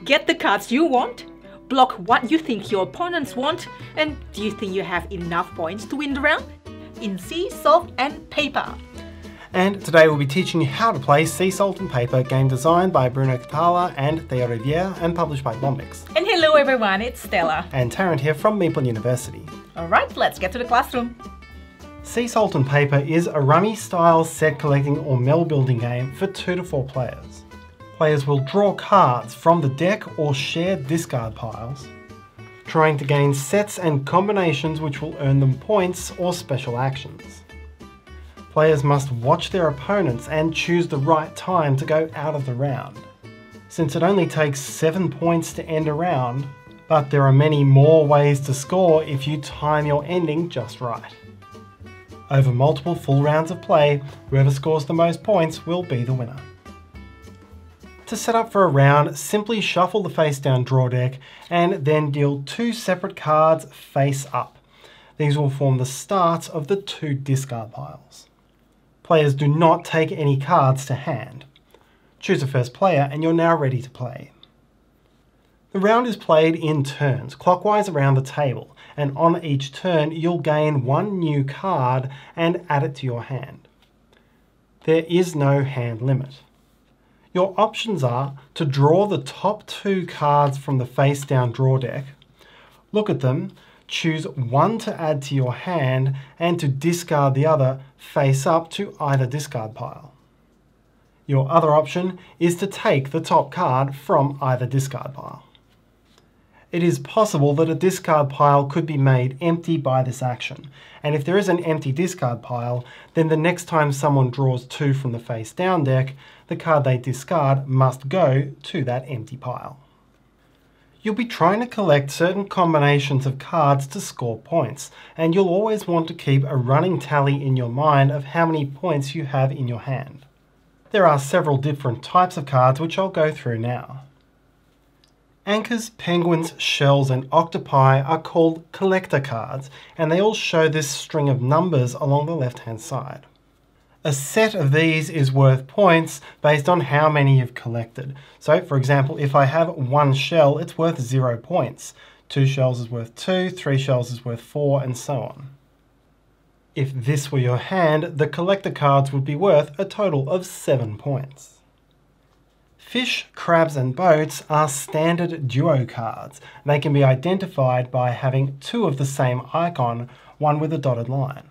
Get the cards you want, block what you think your opponents want, and do you think you have enough points to win the round? In Sea, Salt and Paper. And today we'll be teaching you how to play Sea, Salt and Paper, game designed by Bruno Catala and Theo Riviere and published by Bombix. And hello everyone, it's Stella. And Tarrant here from Meeple University. Alright, let's get to the classroom. Sea, Salt and Paper is a rummy-style set collecting or mel building game for 2 to 4 players. Players will draw cards from the deck or shared discard piles, trying to gain sets and combinations which will earn them points or special actions. Players must watch their opponents and choose the right time to go out of the round, since it only takes 7 points to end a round, but there are many more ways to score if you time your ending just right. Over multiple full rounds of play, whoever scores the most points will be the winner. To set up for a round, simply shuffle the face down draw deck and then deal 2 separate cards face up. These will form the start of the 2 discard piles. Players do not take any cards to hand. Choose a first player and you're now ready to play. The round is played in turns, clockwise around the table, and on each turn you'll gain 1 new card and add it to your hand. There is no hand limit. Your options are to draw the top 2 cards from the face down draw deck, look at them, choose 1 to add to your hand and to discard the other face up to either discard pile. Your other option is to take the top card from either discard pile. It is possible that a discard pile could be made empty by this action, and if there is an empty discard pile, then the next time someone draws 2 from the face down deck, the card they discard must go to that empty pile. You'll be trying to collect certain combinations of cards to score points, and you'll always want to keep a running tally in your mind of how many points you have in your hand. There are several different types of cards which I'll go through now. Anchors, penguins, shells and octopi are called collector cards, and they all show this string of numbers along the left-hand side. A set of these is worth points based on how many you've collected. So, for example, if I have 1 shell, it's worth 0 points. 2 shells is worth 2, 3 shells is worth 4, and so on. If this were your hand, the collector cards would be worth a total of 7 points. Fish, crabs and boats are standard duo cards. They can be identified by having 2 of the same icon, one with a dotted line.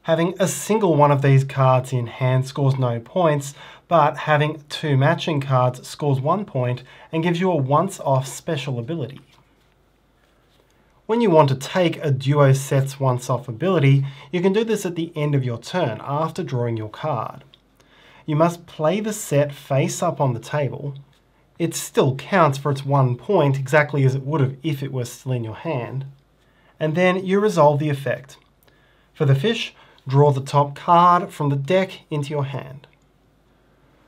Having a single one of these cards in hand scores no points, but having 2 matching cards scores 1 point and gives you a once-off special ability. When you want to take a duo set's once-off ability, you can do this at the end of your turn after drawing your card. You must play the set face up on the table. It still counts for its 1 point exactly as it would have if it were still in your hand. And then you resolve the effect. For the fish, draw the top card from the deck into your hand.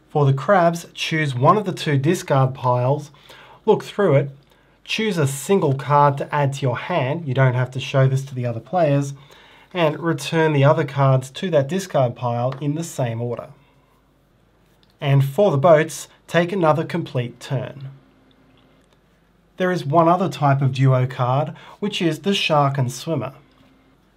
For the crabs, choose one of the 2 discard piles, look through it, choose a single card to add to your hand, you don't have to show this to the other players, and return the other cards to that discard pile in the same order. And for the boats, take another complete turn. There is one other type of duo card, which is the shark and swimmer.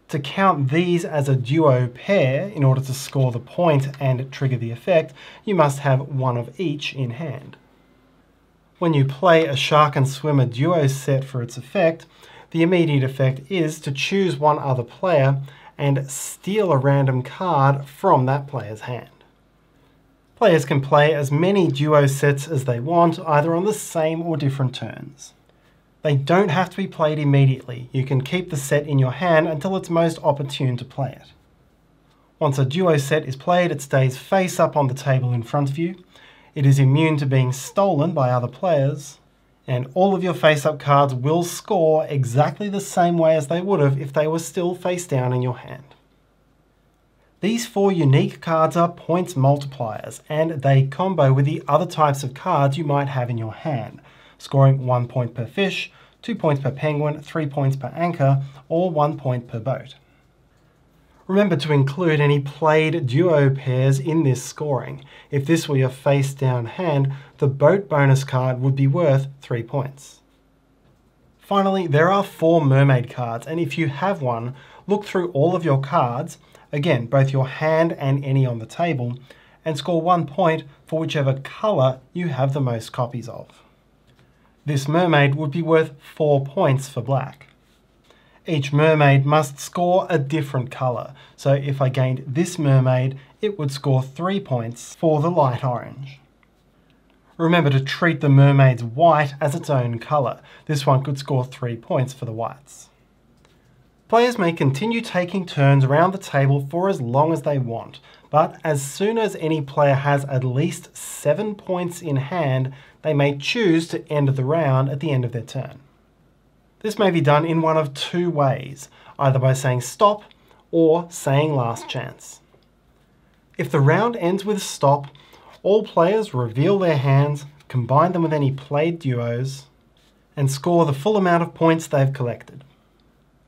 To count these as a duo pair, in order to score the point and trigger the effect, you must have 1 of each in hand. When you play a shark and swimmer duo set for its effect, the immediate effect is to choose one other player and steal a random card from that player's hand. Players can play as many duo sets as they want, either on the same or different turns. They don't have to be played immediately. You can keep the set in your hand until it's most opportune to play it. Once a duo set is played, it stays face up on the table in front of you. It is immune to being stolen by other players, and all of your face-up cards will score exactly the same way as they would have if they were still face down in your hand. These 4 unique cards are points multipliers, and they combo with the other types of cards you might have in your hand, scoring 1 point per fish, 2 points per penguin, 3 points per anchor, or 1 point per boat. Remember to include any played duo pairs in this scoring. If this were your face down hand, the boat bonus card would be worth 3 points. Finally, there are 4 mermaid cards, and if you have one, look through all of your cards, again, both your hand and any on the table, and score 1 point for whichever colour you have the most copies of. This mermaid would be worth 4 points for black. Each mermaid must score a different colour, so if I gained this mermaid, it would score 3 points for the light orange. Remember to treat the mermaid's white as its own colour. This one could score 3 points for the whites. Players may continue taking turns around the table for as long as they want, but as soon as any player has at least 7 points in hand, they may choose to end the round at the end of their turn. This may be done in one of 2 ways, either by saying stop or saying last chance. If the round ends with stop, all players reveal their hands, combine them with any played duos, and score the full amount of points they've collected.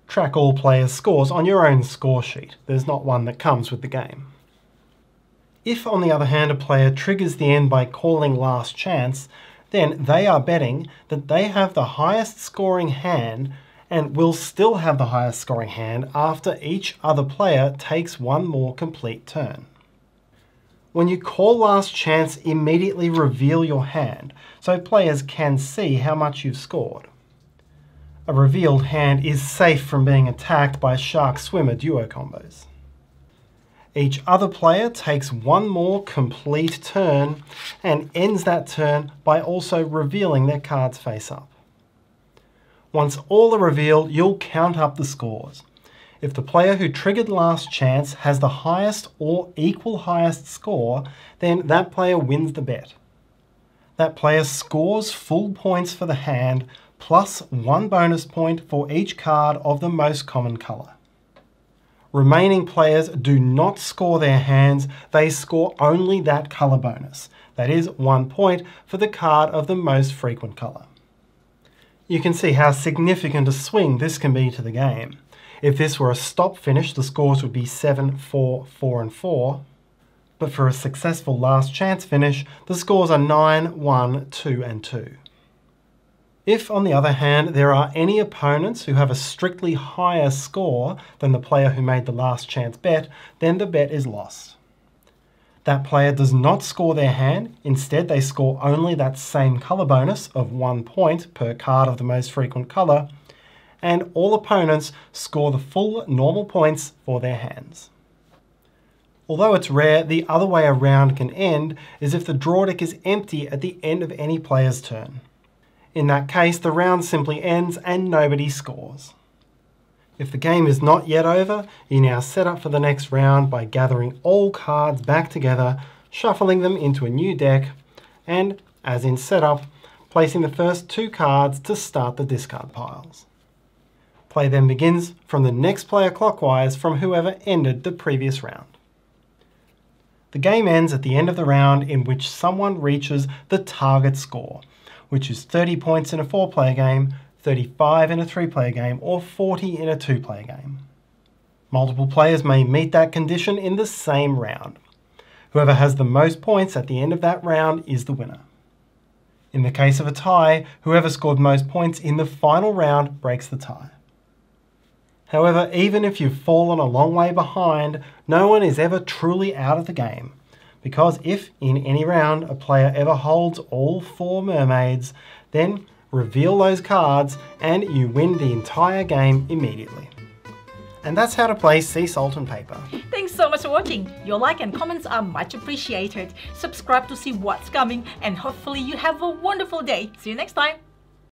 Track all players' scores on your own score sheet. There's not one that comes with the game. If, on the other hand, a player triggers the end by calling last chance, then they are betting that they have the highest scoring hand and will still have the highest scoring hand after each other player takes one more complete turn. When you call last chance, immediately reveal your hand so players can see how much you've scored. A revealed hand is safe from being attacked by shark-swimmer duo combos. Each other player takes one more complete turn and ends that turn by also revealing their cards face up. Once all are revealed, you'll count up the scores. If the player who triggered last chance has the highest or equal highest score, then that player wins the bet. That player scores full points for the hand, plus 1 bonus point for each card of the most common colour. Remaining players do not score their hands, they score only that colour bonus. That is 1 point for the card of the most frequent colour. You can see how significant a swing this can be to the game. If this were a stop finish, the scores would be 7, 4, 4 and 4. But for a successful last chance finish, the scores are 9, 1, 2 and 2. If, on the other hand, there are any opponents who have a strictly higher score than the player who made the last chance bet, then the bet is lost. That player does not score their hand, instead they score only that same colour bonus of 1 point per card of the most frequent colour, and all opponents score the full normal points for their hands. Although it's rare, the other way a round can end is if the draw deck is empty at the end of any player's turn. In that case, the round simply ends and nobody scores. If the game is not yet over, you now set up for the next round by gathering all cards back together, shuffling them into a new deck, and, as in setup, placing the first 2 cards to start the discard piles. Play then begins from the next player clockwise from whoever ended the previous round. The game ends at the end of the round in which someone reaches the target score, which is 30 points in a 4-player game, 35 in a 3-player game, or 40 in a 2-player game. Multiple players may meet that condition in the same round. Whoever has the most points at the end of that round is the winner. In the case of a tie, whoever scored most points in the final round breaks the tie. However, even if you've fallen a long way behind, no one is ever truly out of the game. Because if, in any round, a player ever holds all 4 mermaids, then reveal those cards and you win the entire game immediately. And that's how to play Sea Salt and Paper. Thanks so much for watching. Your like and comments are much appreciated. Subscribe to see what's coming and hopefully you have a wonderful day. See you next time.